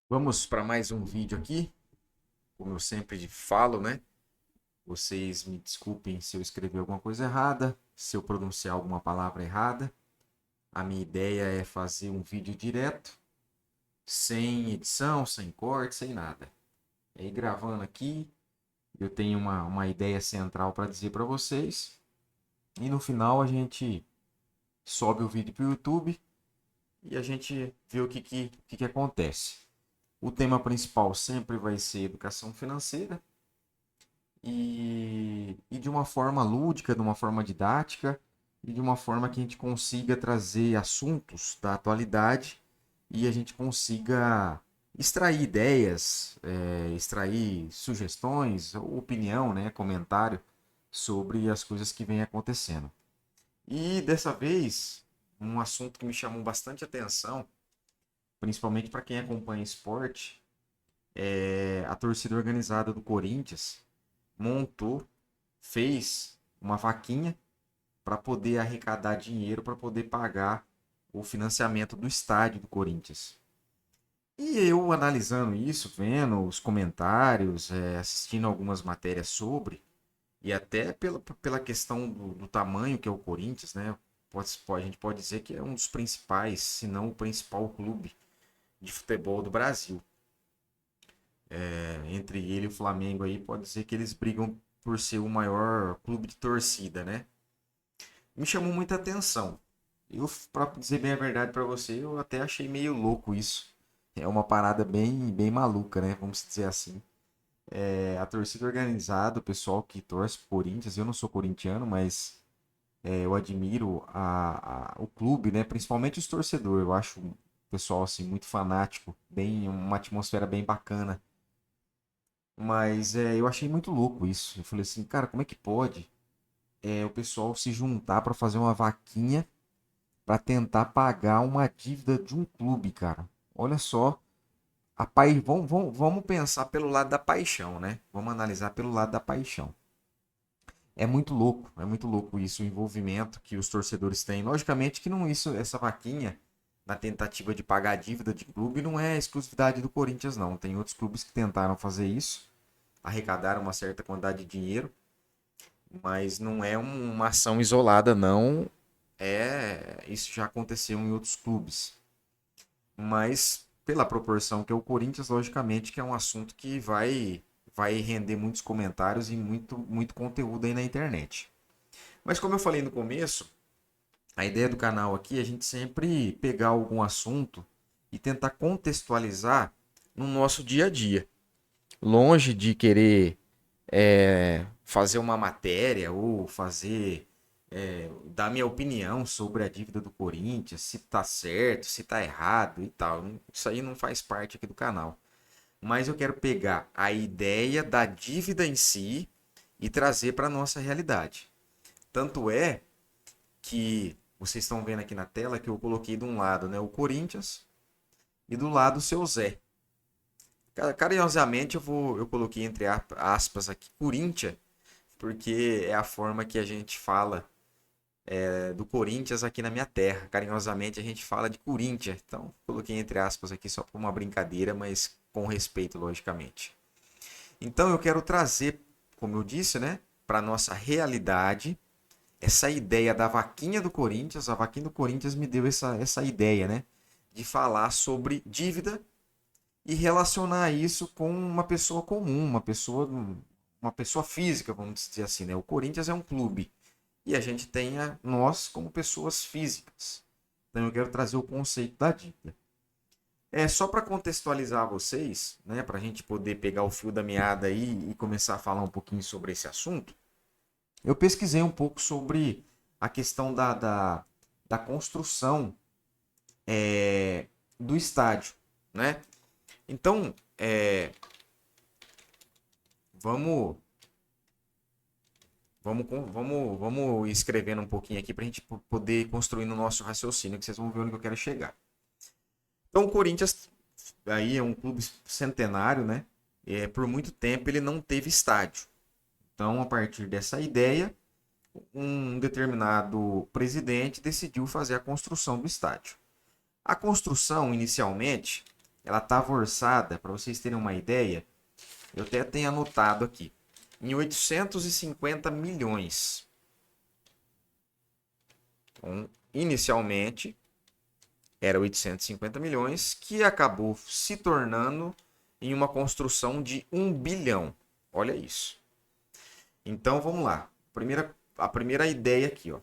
Vamos para mais um vídeo aqui. Como eu sempre falo, né? Vocês me desculpem se eu escrever alguma coisa errada, se eu pronunciar alguma palavra errada. A minha ideia é fazer um vídeo direto, sem edição, sem corte, sem nada. E aí, gravando aqui, eu tenho uma ideia central para dizer para vocês. E no final a gente sobe o vídeo para o YouTube e a gente vê o que acontece. O tema principal sempre vai ser educação financeira. E de uma forma lúdica, de uma forma didática e de uma forma que a gente consiga trazer assuntos da atualidade e a gente consiga extrair ideias, extrair sugestões, opinião, né, comentário sobre as coisas que vêm acontecendo. E dessa vez, um assunto que me chamou bastante atenção, principalmente para quem acompanha esporte, é a torcida organizada do Corinthians montou, fez uma vaquinha para poder arrecadar dinheiro para poder pagar o financiamento do estádio do Corinthians. E eu analisando isso, vendo os comentários, assistindo algumas matérias sobre, e até pela questão do tamanho que é o Corinthians, né? A gente pode dizer que é um dos principais, se não o principal clube de futebol do Brasil. Entre ele e o Flamengo aí, pode dizer que eles brigam por ser o maior clube de torcida, né? Me chamou muita atenção. Eu, pra dizer bem a verdade pra você, eu até achei meio louco isso. É uma parada bem maluca, né? Vamos dizer assim. A torcida organizada, o pessoal que torce pro Corinthians, eu não sou corintiano, mas eu admiro o clube, né? Principalmente os torcedores. Eu acho o pessoal assim muito fanático, bem uma atmosfera bem bacana. Mas eu achei muito louco isso. Eu falei assim, cara, como é que pode o pessoal se juntar pra fazer uma vaquinha para tentar pagar uma dívida de um clube, cara? Olha só, vamos pensar pelo lado da paixão, né? Vamos analisar pelo lado da paixão. É muito louco isso, o envolvimento que os torcedores têm. Logicamente que não isso, essa vaquinha na tentativa de pagar a dívida de clube não é exclusividade do Corinthians, não. Tem outros clubes que tentaram fazer isso, arrecadaram uma certa quantidade de dinheiro, mas não é uma ação isolada, não. Isso já aconteceu em outros clubes. Mas pela proporção que é o Corinthians, logicamente que é um assunto que vai render muitos comentários e muito conteúdo aí na internet. Mas como eu falei no começo, a ideia do canal aqui é a gente sempre pegar algum assunto e tentar contextualizar no nosso dia a dia. Longe de querer fazer uma matéria ou dar minha opinião sobre a dívida do Corinthians, se tá certo, se tá errado e tal. Isso aí não faz parte aqui do canal. Mas eu quero pegar a ideia da dívida em si e trazer para nossa realidade. Tanto é que vocês estão vendo aqui na tela que eu coloquei de um lado, né, o Corinthians e do lado o seu Zé. Carinhosamente eu coloquei entre aspas aqui Corinthians, porque é a forma que a gente fala do Corinthians aqui na minha terra. Carinhosamente a gente fala de Corinthians. Então, coloquei entre aspas aqui só por uma brincadeira, mas com respeito, logicamente. Então, eu quero trazer, como eu disse, né, para nossa realidade, essa ideia da vaquinha do Corinthians. A vaquinha do Corinthians me deu essa ideia, né, de falar sobre dívida e relacionar isso com uma pessoa comum, uma pessoa física, vamos dizer assim, né? O Corinthians é um clube e a gente tem nós como pessoas físicas. Então eu quero trazer o conceito da dívida. É só para contextualizar vocês, né, para a gente poder pegar o fio da meada aí e começar a falar um pouquinho sobre esse assunto. Eu pesquisei um pouco sobre a questão da construção do estádio, né? Então, vamos, vamos escrevendo um pouquinho aqui para a gente poder construir no nosso raciocínio, que vocês vão ver onde eu quero chegar. Então, o Corinthians aí é um clube centenário, né? Por muito tempo ele não teve estádio. Então, a partir dessa ideia, um determinado presidente decidiu fazer a construção do estádio. A construção, inicialmente, ela estava orçada, para vocês terem uma ideia, eu até tenho anotado aqui, em 850 milhões. Então, inicialmente, era 850 milhões, que acabou se tornando em uma construção de 1 bilhão. Olha isso. Então, vamos lá. A primeira ideia aqui, ó.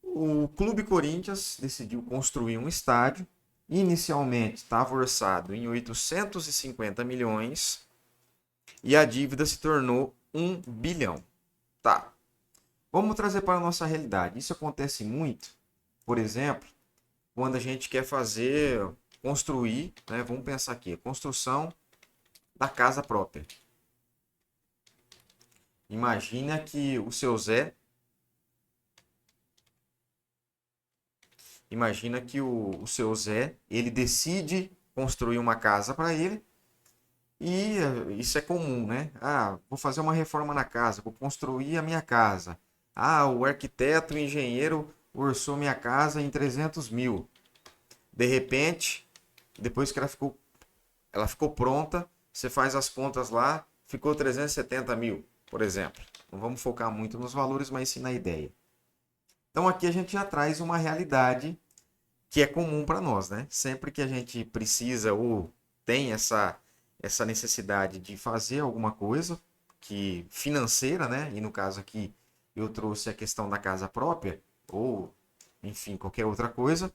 O Clube Corinthians decidiu construir um estádio. Inicialmente estava orçado em 850 milhões e a dívida se tornou 1 bilhão. Tá. Vamos trazer para a nossa realidade. Isso acontece muito, por exemplo, quando a gente quer construir, né? Vamos pensar aqui, a construção da casa própria. Imagina que o seu Zé, ele decide construir uma casa para ele e isso é comum, né? Ah, vou fazer uma reforma na casa, vou construir a minha casa. Ah, o arquiteto, o engenheiro orçou minha casa em 300 mil. De repente, depois que ela ficou pronta, você faz as contas lá, ficou 370 mil, por exemplo. Não vamos focar muito nos valores, mas sim na ideia. Então aqui a gente já traz uma realidade que é comum para nós, né? Sempre que a gente precisa ou tem essa necessidade de fazer alguma coisa que financeira, né? E no caso aqui eu trouxe a questão da casa própria ou enfim, qualquer outra coisa,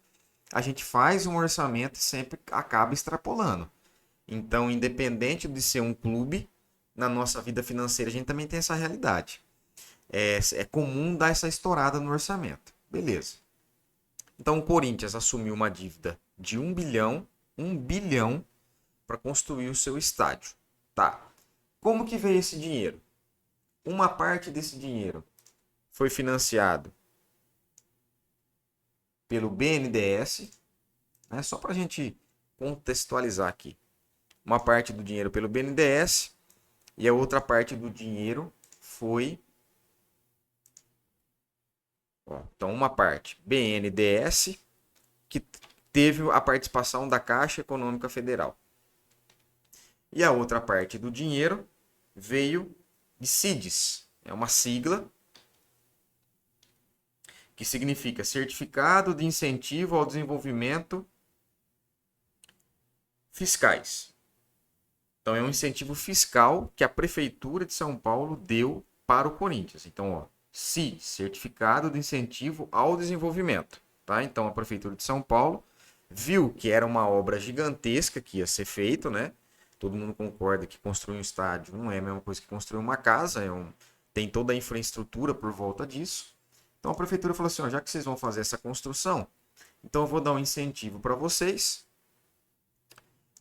a gente faz um orçamento e sempre acaba extrapolando. Então, independente de ser um clube, na nossa vida financeira a gente também tem essa realidade. É comum dar essa estourada no orçamento. Beleza. Então, o Corinthians assumiu uma dívida de 1 bilhão para construir o seu estádio. Tá. Como que veio esse dinheiro? Uma parte desse dinheiro foi financiado pelo BNDES, né? Só para a gente contextualizar aqui. Uma parte do dinheiro pelo BNDES e a outra parte do dinheiro foi... Então, uma parte BNDES, que teve a participação da Caixa Econômica Federal. E a outra parte do dinheiro veio de CIDES. É uma sigla que significa Certificado de Incentivo ao Desenvolvimento Fiscais. Então, é um incentivo fiscal que a Prefeitura de São Paulo deu para o Corinthians. Então, ó, Certificado de Incentivo ao Desenvolvimento. Tá? Então, a Prefeitura de São Paulo viu que era uma obra gigantesca que ia ser feita, né? Todo mundo concorda que construir um estádio não é a mesma coisa que construir uma casa, tem toda a infraestrutura por volta disso. Então, a Prefeitura falou assim, ó, já que vocês vão fazer essa construção, então eu vou dar um incentivo para vocês,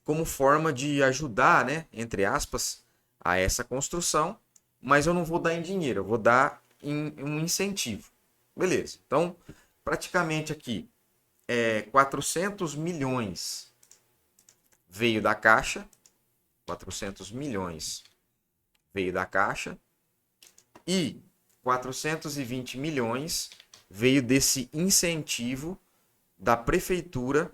como forma de ajudar, né, entre aspas, a essa construção, mas eu não vou dar em dinheiro, eu vou dar em um incentivo. Beleza. Então, praticamente aqui, 400 milhões veio da Caixa, 400 milhões veio da Caixa e 420 milhões veio desse incentivo da Prefeitura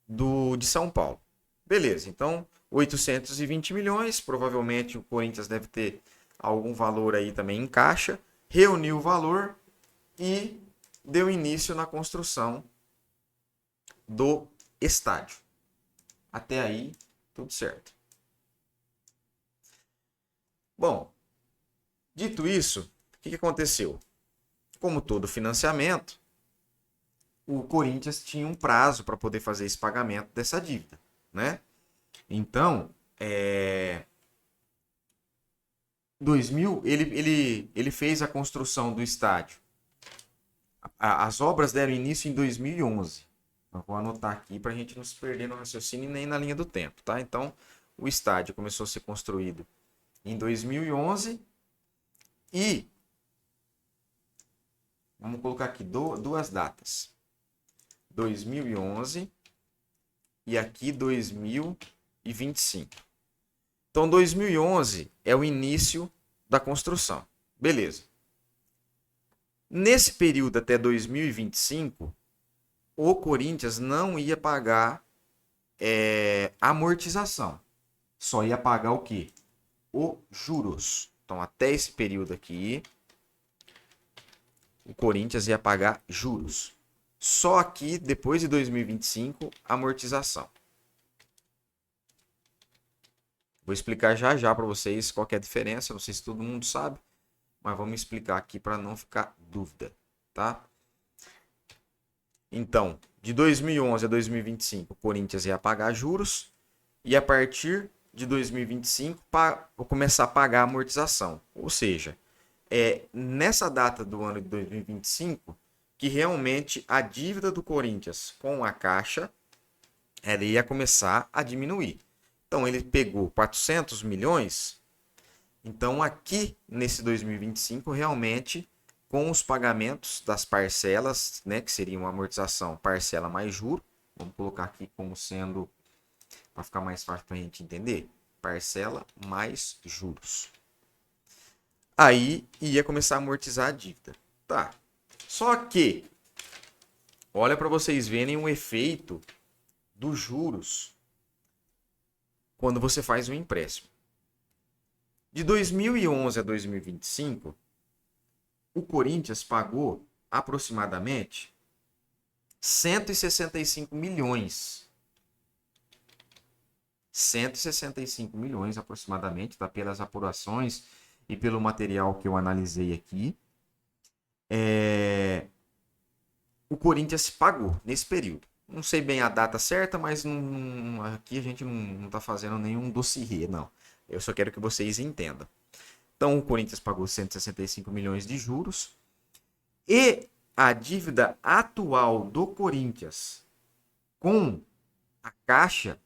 de São Paulo. Beleza, então 820 milhões, provavelmente o Corinthians deve ter algum valor aí também em caixa, reuniu o valor e deu início na construção do estádio. Até aí, tudo certo. Bom, dito isso, o que aconteceu? Como todo financiamento, o Corinthians tinha um prazo para poder fazer esse pagamento dessa dívida, né? Então, 2000, ele fez a construção do estádio. As obras deram início em 2011. Eu vou anotar aqui para a gente não se perder no raciocínio nem na linha do tempo, tá? Então, o estádio começou a ser construído em 2011 e vamos colocar aqui duas datas. 2011 e aqui 2025. Então, 2011 é o início da construção. Beleza. Nesse período até 2025, o Corinthians não ia pagar amortização. Só ia pagar o quê? Os juros. Então, até esse período aqui, o Corinthians ia pagar juros. Só aqui, depois de 2025, amortização. Vou explicar já já para vocês qual que é a diferença. Não sei se todo mundo sabe, mas vamos explicar aqui para não ficar dúvida, tá? Então, de 2011 a 2025, o Corinthians ia pagar juros e a partir de 2025 vou começar a pagar a amortização. Ou seja, nessa data do ano de 2025 que realmente a dívida do Corinthians com a Caixa ela ia começar a diminuir. Então ele pegou 400 milhões. Então aqui nesse 2025 realmente com os pagamentos das parcelas, né, que seriam amortização, parcela mais juro, vamos colocar aqui como sendo para ficar mais fácil para a gente entender, parcela mais juros. Aí ia começar a amortizar a dívida. Tá. Só que, olha para vocês verem o efeito dos juros quando você faz um empréstimo. De 2011 a 2025, o Corinthians pagou aproximadamente 165 milhões. 165 milhões aproximadamente, tá? Pelas apurações e pelo material que eu analisei aqui. O Corinthians pagou nesse período. Não sei bem a data certa, mas aqui a gente não está fazendo nenhum dossiê, não. Eu só quero que vocês entendam. Então, o Corinthians pagou 165 milhões de juros. E a dívida atual do Corinthians com a Caixa,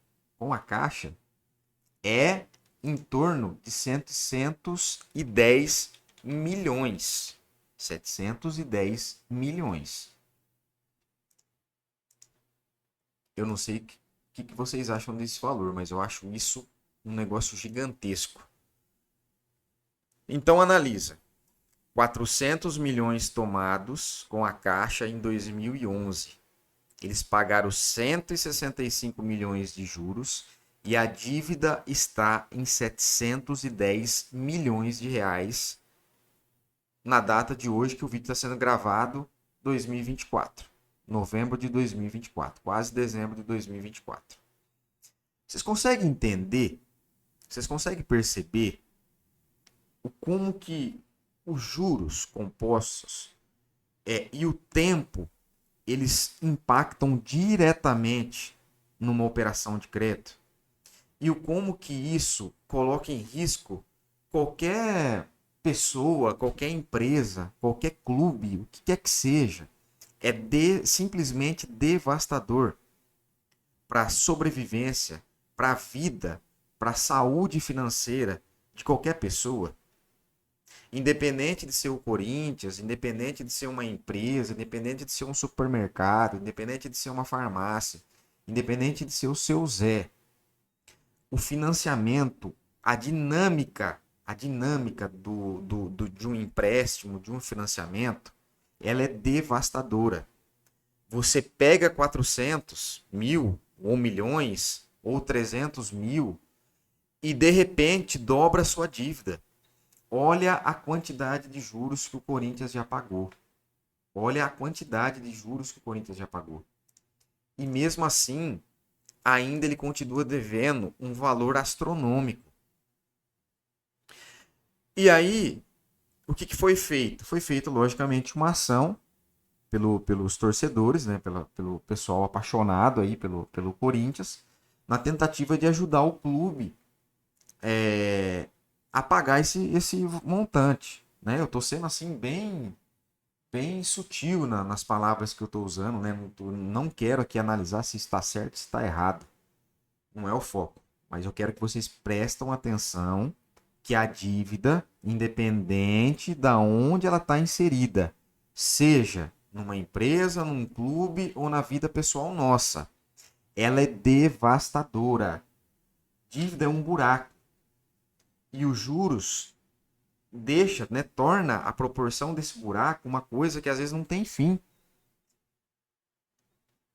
é em torno de 710 milhões. 710 milhões. Eu não sei o que vocês acham desse valor, mas eu acho isso um negócio gigantesco. Então analisa. 400 milhões tomados com a Caixa em 2011. Eles pagaram 165 milhões de juros e a dívida está em 710 milhões de reais na data de hoje que o vídeo está sendo gravado, 2024. Novembro de 2024, quase dezembro de 2024. Vocês conseguem entender? Vocês conseguem perceber como que os juros compostos e o tempo eles impactam diretamente numa operação de crédito? E o como que isso coloca em risco qualquer pessoa, qualquer empresa, qualquer clube, o que quer que seja, simplesmente devastador para a sobrevivência, para a vida, para a saúde financeira de qualquer pessoa. Independente de ser o Corinthians, independente de ser uma empresa, independente de ser um supermercado, independente de ser uma farmácia, independente de ser o seu Zé. O financiamento, a dinâmica de um empréstimo, de um financiamento, ela é devastadora. Você pega 400 mil, ou milhões, ou 300 mil, e de repente dobra a sua dívida. Olha a quantidade de juros que o Corinthians já pagou. Olha a quantidade de juros que o Corinthians já pagou. E mesmo assim, ainda ele continua devendo um valor astronômico. E aí, o que foi feito? Foi feita, logicamente, uma ação pelos torcedores, né? Pelo pessoal apaixonado aí pelo Corinthians, na tentativa de ajudar o clube a pagar esse montante. Né? Eu estou sendo assim bem sutil nas palavras que eu estou usando. Né? Não quero aqui analisar se está certo ou se está errado. Não é o foco. Mas eu quero que vocês prestem atenção que a dívida, independente da onde ela está inserida, seja numa empresa, num clube ou na vida pessoal nossa, ela é devastadora. Dívida é um buraco. E os juros torna a proporção desse buraco uma coisa que às vezes não tem fim.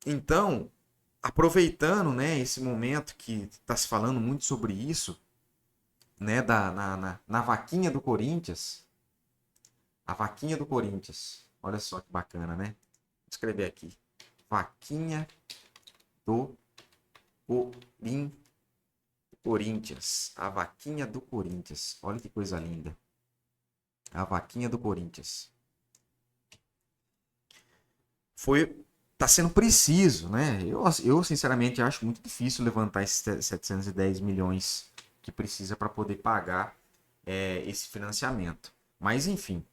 Então, aproveitando, né, esse momento que está se falando muito sobre isso, né, na vaquinha do Corinthians, a vaquinha do Corinthians, olha só que bacana, né? Vou escrever aqui, vaquinha do Corinthians, a vaquinha do Corinthians, olha que coisa linda, a vaquinha do Corinthians. Tá sendo preciso, né? Eu sinceramente acho muito difícil levantar esses 710 milhões que precisa para poder pagar esse financiamento. Mas enfim,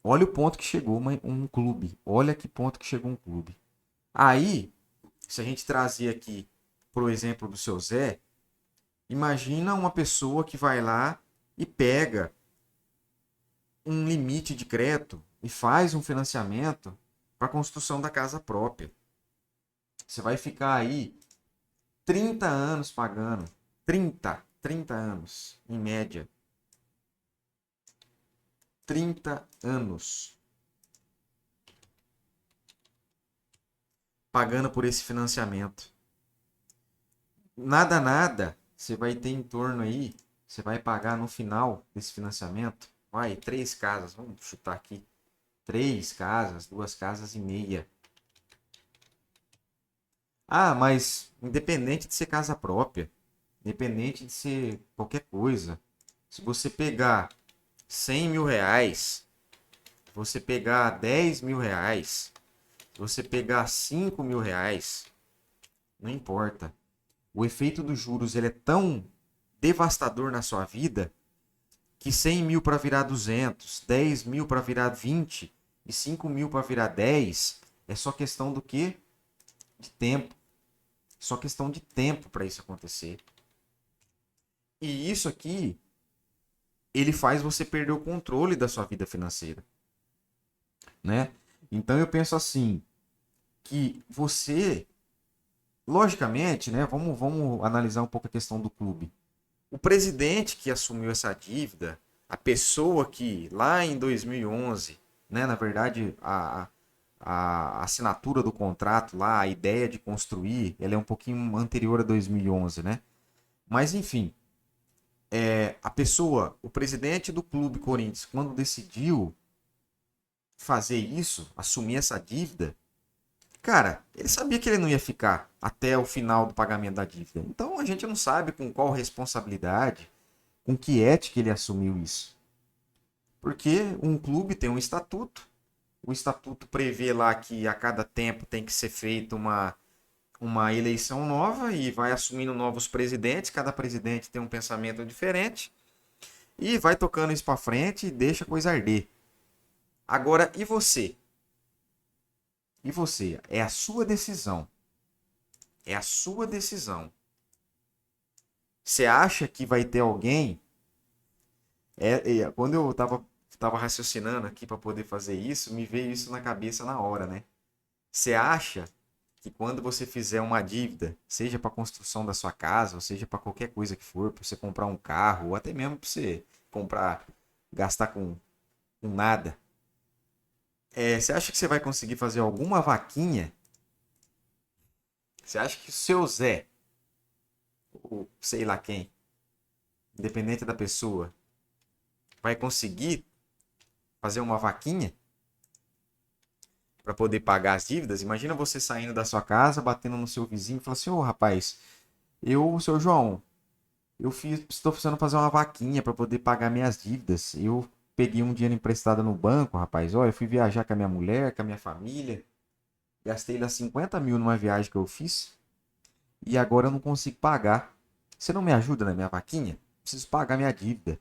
olha o ponto que chegou um clube. Olha que ponto que chegou um clube. Aí, se a gente trazer aqui pro exemplo do seu Zé, imagina uma pessoa que vai lá e pega um limite de crédito e faz um financiamento para a construção da casa própria. Você vai ficar aí 30 anos pagando. 30 anos, em média. 30 anos. Pagando por esse financiamento. Nada, você vai ter em torno aí, você vai pagar no final desse financiamento, vai, 3 casas, vamos chutar aqui. 3 casas, 2 casas e meia. Ah, mas independente de ser casa própria, independente de ser qualquer coisa, se você pegar 100 mil reais, se você pegar 10 mil reais, se você pegar 5 mil reais, não importa. O efeito dos juros ele é tão devastador na sua vida que 100 mil para virar 200, 10 mil para virar 20 e 5 mil para virar 10 é só questão do quê? De tempo. Só questão de tempo para isso acontecer. E isso aqui, ele faz você perder o controle da sua vida financeira, né? Então eu penso assim, que você, logicamente, né? Vamos analisar um pouco a questão do clube. O presidente que assumiu essa dívida, a pessoa que lá em 2011, né? Na verdade, a assinatura do contrato lá, a ideia de construir, ela é um pouquinho anterior a 2011, né? Mas enfim, a pessoa, o presidente do Clube Corinthians, quando decidiu fazer isso, assumir essa dívida, cara, ele sabia que ele não ia ficar até o final do pagamento da dívida. Então a gente não sabe com qual responsabilidade, com que ética ele assumiu isso. Porque um clube tem um estatuto, o estatuto prevê lá que a cada tempo tem que ser feita uma eleição nova e vai assumindo novos presidentes, cada presidente tem um pensamento diferente e vai tocando isso para frente e deixa a coisa arder. Agora, e você? E você? É a sua decisão. É a sua decisão. Você acha que vai ter alguém? Quando eu tava raciocinando aqui para poder fazer isso, me veio isso na cabeça na hora, né? Você acha que quando você fizer uma dívida, seja para construção da sua casa, ou seja para qualquer coisa que for, para você comprar um carro, ou até mesmo para você comprar, gastar com nada, você acha que você vai conseguir fazer alguma vaquinha? Você acha que o seu Zé, ou sei lá quem, independente da pessoa, vai conseguir fazer uma vaquinha para poder pagar as dívidas? Imagina você saindo da sua casa, batendo no seu vizinho e falando assim: ô rapaz, seu João, estou precisando fazer uma vaquinha para poder pagar minhas dívidas. Eu peguei um dinheiro emprestado no banco, rapaz. Olha, eu fui viajar com a minha mulher, com a minha família. Gastei lá 50 mil numa viagem que eu fiz. E agora eu não consigo pagar. Você não me ajuda na minha vaquinha? Preciso pagar minha dívida.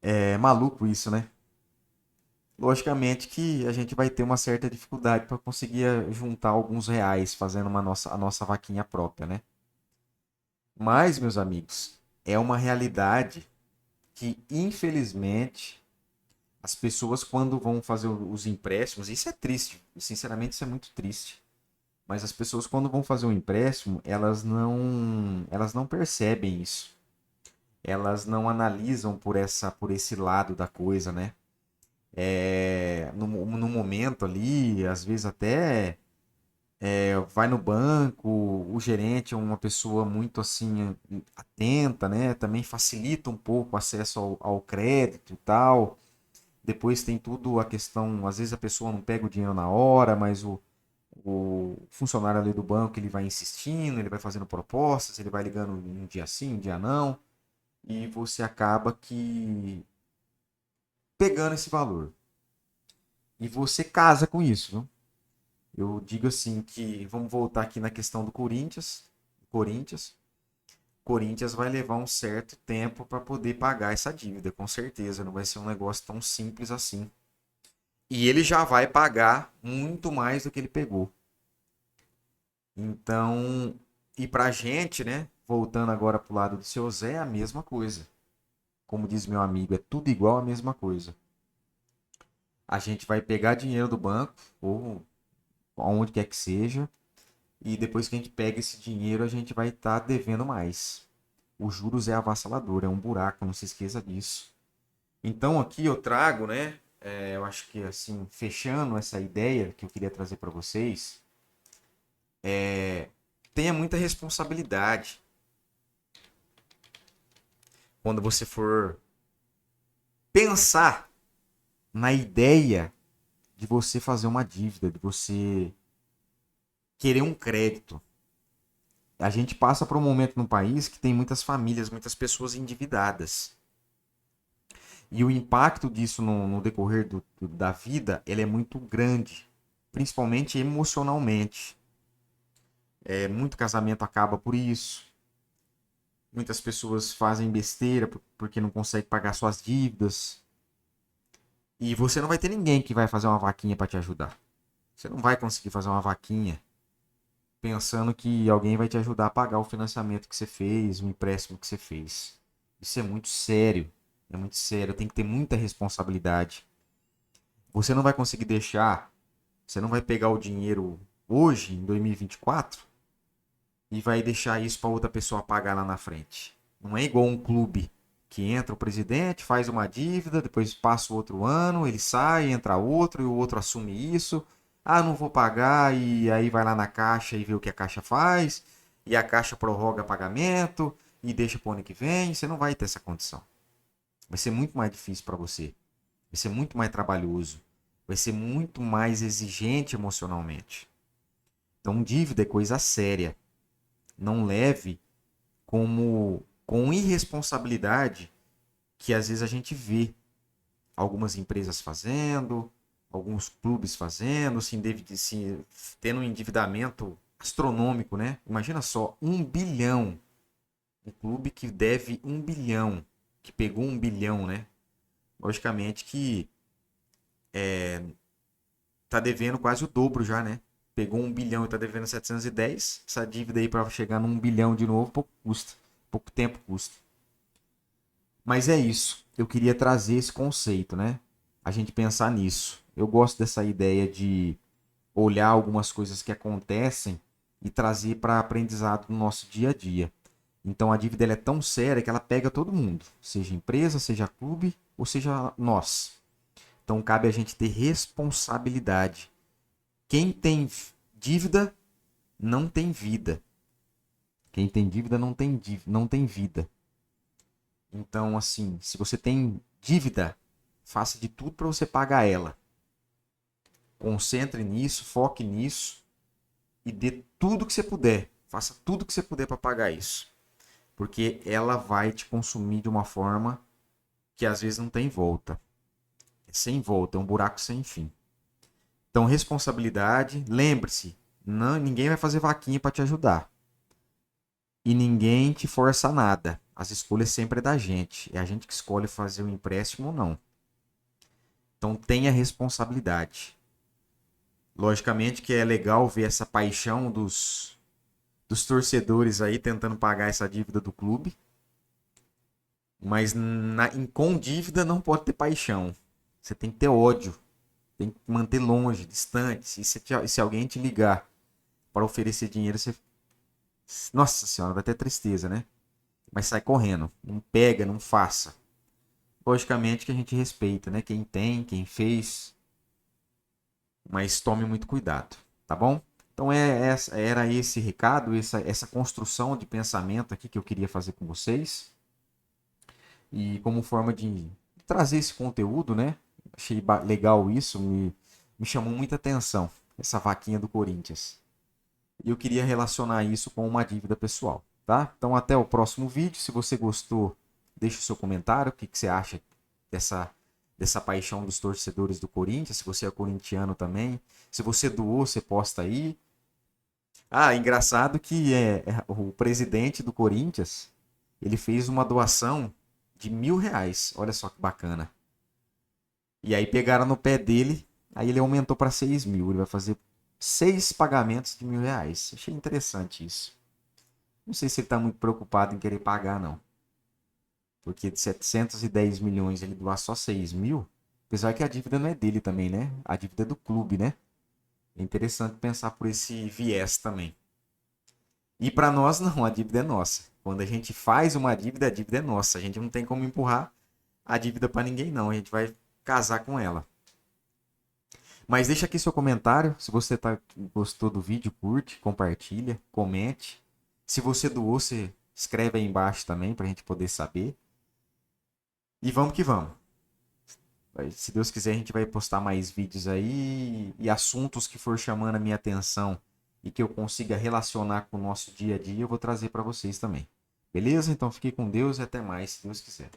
É maluco isso, né? Logicamente que a gente vai ter uma certa dificuldade para conseguir juntar alguns reais fazendo a nossa vaquinha própria, né? Mas, meus amigos, é uma realidade que, infelizmente, as pessoas, quando vão fazer os empréstimos, isso é triste, sinceramente, isso é muito triste. Mas as pessoas, quando vão fazer um empréstimo, elas não percebem isso. Elas não analisam por esse lado da coisa, né? No momento ali, às vezes até vai no banco, o gerente é uma pessoa muito assim atenta, né? Também facilita um pouco o acesso ao crédito e tal. Depois tem tudo a questão, às vezes a pessoa não pega o dinheiro na hora, mas o funcionário ali do banco ele vai insistindo, ele vai fazendo propostas, ele vai ligando um dia sim, um dia não, e você acaba que pegando esse valor. E você casa com isso, viu? Eu digo assim que vamos voltar aqui na questão do Corinthians. Corinthians. Corinthians vai levar um certo tempo para poder pagar essa dívida, com certeza. Não vai ser um negócio tão simples assim. E ele já vai pagar muito mais do que ele pegou. Então, e pra gente, né? Voltando agora pro lado do seu Zé, é a mesma coisa. Como diz meu amigo, é tudo igual a mesma coisa. A gente vai pegar dinheiro do banco, ou aonde quer que seja, e depois que a gente pega esse dinheiro, a gente vai estar devendo mais. Os juros é avassalador, é um buraco, não se esqueça disso. Então aqui eu trago, né? Eu acho que assim, fechando essa ideia que eu queria trazer para vocês, tenha muita responsabilidade quando você for pensar na ideia de você fazer uma dívida, de você querer um crédito. A gente passa por um momento no país que tem muitas famílias, muitas pessoas endividadas. E o impacto disso no decorrer da vida, ele é muito grande, principalmente emocionalmente. Muito casamento acaba por isso. Muitas pessoas fazem besteira porque não conseguem pagar suas dívidas. E você não vai ter ninguém que vai fazer uma vaquinha para te ajudar. Você não vai conseguir fazer uma vaquinha pensando que alguém vai te ajudar a pagar o financiamento que você fez, o empréstimo que você fez. Isso é muito sério. É muito sério. Tem que ter muita responsabilidade. Você não vai conseguir deixar, você não vai pegar o dinheiro hoje, em 2024, e vai deixar isso para outra pessoa pagar lá na frente. Não é igual um clube que entra o presidente, faz uma dívida, depois passa o outro ano, ele sai, entra outro e o outro assume isso. Ah, não vou pagar e aí vai lá na caixa e vê o que a caixa faz, e a caixa prorroga pagamento e deixa para o ano que vem. Você não vai ter essa condição. Vai ser muito mais difícil para você. Vai ser muito mais trabalhoso. Vai ser muito mais exigente emocionalmente. Então, dívida é coisa séria. Não leve como com irresponsabilidade que às vezes a gente vê algumas empresas fazendo, alguns clubes fazendo, assim, tendo um endividamento astronômico, né? Imagina só, 1 bilhão. Um clube que deve 1 bilhão, que pegou 1 bilhão, né? Logicamente que tá devendo quase o dobro já, né? Pegou 1 bilhão e tá devendo 710. Essa dívida aí para chegar num 1 bilhão de novo, pouco custa. Pouco tempo custa. Mas é isso. Eu queria trazer esse conceito, né? A gente pensar nisso. Eu gosto dessa ideia de olhar algumas coisas que acontecem e trazer para aprendizado no nosso dia a dia. Então a dívida ela é tão séria que ela pega todo mundo, seja empresa, seja clube ou seja nós. Então cabe a gente ter responsabilidade. Quem tem dívida não tem vida. Quem tem dívida não tem vida. Então, assim, se você tem dívida, faça de tudo para você pagar ela. Concentre nisso, foque nisso e dê tudo que você puder. Faça tudo que você puder para pagar isso. Porque ela vai te consumir de uma forma que às vezes não tem volta. É sem volta, é um buraco sem fim. Então, responsabilidade, lembre-se, ninguém vai fazer vaquinha para te ajudar. E ninguém te força a nada. As escolhas sempre é da gente. É a gente que escolhe fazer o empréstimo ou não. Então tenha responsabilidade. Logicamente que é legal ver essa paixão dos torcedores aí tentando pagar essa dívida do clube. Mas com dívida não pode ter paixão. Você tem que ter ódio. Tem que manter longe, distante. Se alguém te ligar para oferecer dinheiro, você. Nossa senhora, vai ter tristeza, né? Mas sai correndo. Não pega, não faça. Logicamente que a gente respeita, né? Quem tem, quem fez. Mas tome muito cuidado, tá bom? Então era esse recado, essa construção de pensamento aqui que eu queria fazer com vocês. E como forma de trazer esse conteúdo, né? Achei legal isso, me chamou muita atenção, essa vaquinha do Corinthians. E eu queria relacionar isso com uma dívida pessoal, tá? Então até o próximo vídeo. Se você gostou, deixe o seu comentário, o que você acha dessa paixão dos torcedores do Corinthians, se você é corintiano também. Se você doou, você posta aí. Ah, engraçado que o presidente do Corinthians, ele fez uma doação de R$ 1.000. Olha só que bacana. E aí pegaram no pé dele, aí ele aumentou para 6.000. Ele vai fazer 6 pagamentos de R$ 1.000. Achei interessante isso. Não sei se ele está muito preocupado em querer pagar, não. Porque de 710 milhões ele doar só 6.000. Apesar que a dívida não é dele também, né? A dívida é do clube, né? É interessante pensar por esse viés também. E para nós não, a dívida é nossa. Quando a gente faz uma dívida, a dívida é nossa. A gente não tem como empurrar a dívida para ninguém, não. A gente vai casar com ela. Mas deixa aqui seu comentário. Se você gostou do vídeo, curte, compartilha, comente. Se você doou, você escreve aí embaixo também para a gente poder saber. E vamos que vamos. Se Deus quiser, a gente vai postar mais vídeos aí e assuntos que for chamando a minha atenção e que eu consiga relacionar com o nosso dia a dia, eu vou trazer para vocês também. Beleza? Então fique com Deus e até mais, se Deus quiser.